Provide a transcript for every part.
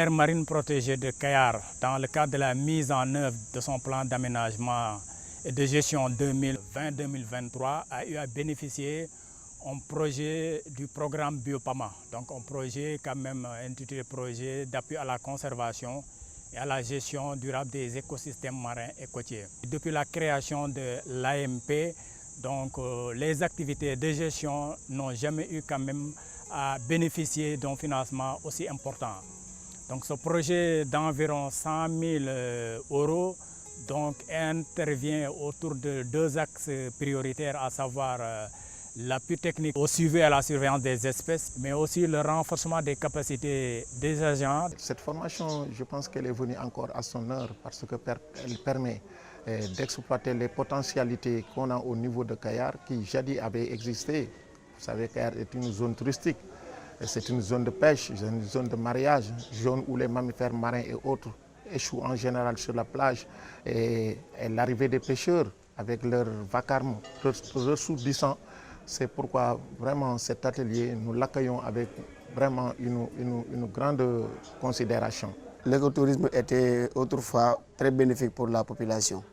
l'aire marine protégée de Kayar, dans le cadre de la mise en œuvre de son plan d'aménagement et de gestion 2020-2023, a eu à bénéficier un projet du programme Biopama, donc un projet quand même intitulé projet d'appui à la conservation et à la gestion durable des écosystèmes marins et côtiers. Depuis la création de l'AMP, donc les activités de gestion n'ont jamais eu quand même à bénéficier d'un financement aussi important. Donc ce projet d'environ 100 000 € donc, intervient autour de deux axes prioritaires, à savoir l'appui technique au suivi et à la surveillance des espèces, mais aussi le renforcement des capacités des agents. Cette formation, je pense qu'elle est venue encore à son heure parce qu'elle permet d'exploiter les potentialités qu'on a au niveau de Kayar qui jadis avaient existé. Vous savez, Kayar est une zone touristique, c'est une zone de pêche, une zone de mariage, une zone où les mammifères marins et autres échouent en général sur la plage. Et l'arrivée des pêcheurs avec leur vacarme ressourdissant, c'est pourquoi vraiment cet atelier, nous l'accueillons avec vraiment une grande considération. L'écotourisme était autrefois très bénéfique pour la population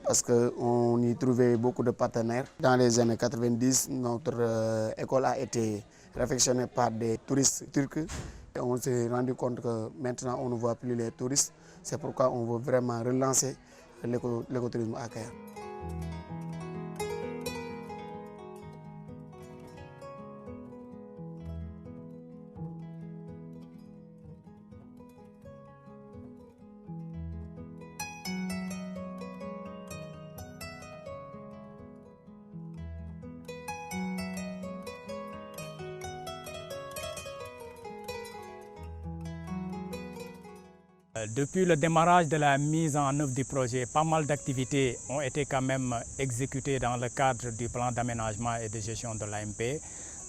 parce qu'on y trouvait beaucoup de partenaires. Dans les années 90, notre école a été réfectionnée par des touristes turcs. Et on s'est rendu compte que maintenant on ne voit plus les touristes. C'est pourquoi on veut vraiment relancer l'écotourisme à Kayar. Depuis le démarrage de la mise en œuvre du projet, pas mal d'activités ont été quand même exécutées dans le cadre du plan d'aménagement et de gestion de l'AMP.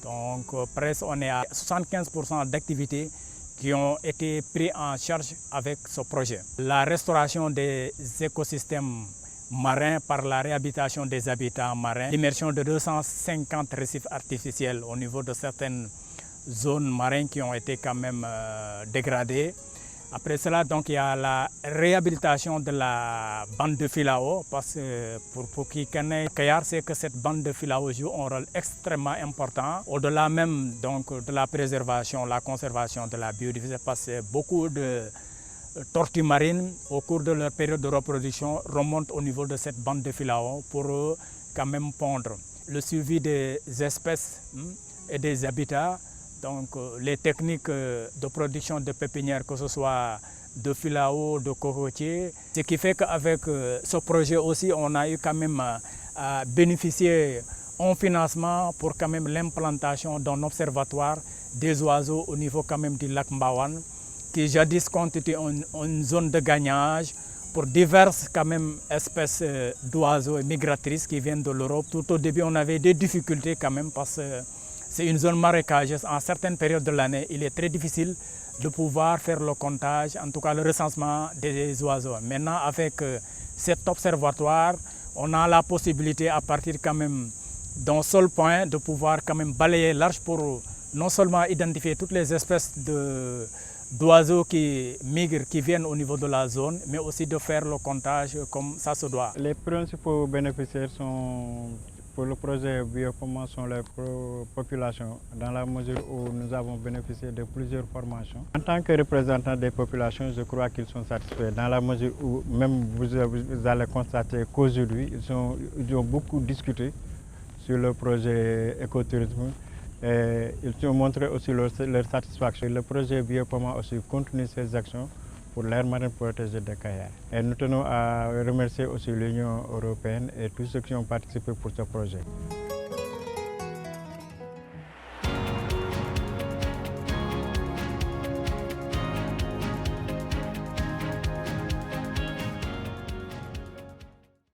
Donc presque on est à 75% d'activités qui ont été prises en charge avec ce projet. La restauration des écosystèmes marins par la réhabilitation des habitats marins, l'immersion de 250 récifs artificiels au niveau de certaines zones marines qui ont été quand même dégradées. Après cela, donc, il y a la réhabilitation de la bande de filao, parce que pour qui connaît Kayar, c'est que cette bande de filao joue un rôle extrêmement important. Au-delà même donc, de la préservation, la conservation de la biodiversité, parce que beaucoup de tortues marines, au cours de leur période de reproduction, remontent au niveau de cette bande de filao pour quand même pondre. Le suivi des espèces et des habitats. Donc les techniques de production de pépinières, que ce soit de filao, de cocotiers, ce qui fait qu'avec ce projet aussi, on a eu quand même à bénéficier d'un financement pour quand même l'implantation d'un observatoire des oiseaux au niveau quand même du lac Mbawan, qui jadis constitue une zone de gagnage pour diverses quand même espèces d'oiseaux migratrices qui viennent de l'Europe. Tout au début, on avait des difficultés quand même parce que c'est une zone marécageuse. En certaines périodes de l'année, il est très difficile de pouvoir faire le comptage, en tout cas le recensement des oiseaux. Maintenant, avec cet observatoire, on a la possibilité à partir quand même d'un seul point de pouvoir quand même balayer large pour non seulement identifier toutes les espèces d'oiseaux qui migrent, qui viennent au niveau de la zone, mais aussi de faire le comptage comme ça se doit. Les principaux bénéficiaires sont pour le projet Biopama sont les populations, dans la mesure où nous avons bénéficié de plusieurs formations. En tant que représentant des populations, je crois qu'ils sont satisfaits, dans la mesure où même vous allez constater qu'aujourd'hui, ils ont beaucoup discuté sur le projet écotourisme et ils ont montré aussi leur satisfaction. Le projet Biopama aussi continue ses actions pour l'aire marine protégée de Kayar. Et nous tenons à remercier aussi l'Union européenne et tous ceux qui ont participé pour ce projet.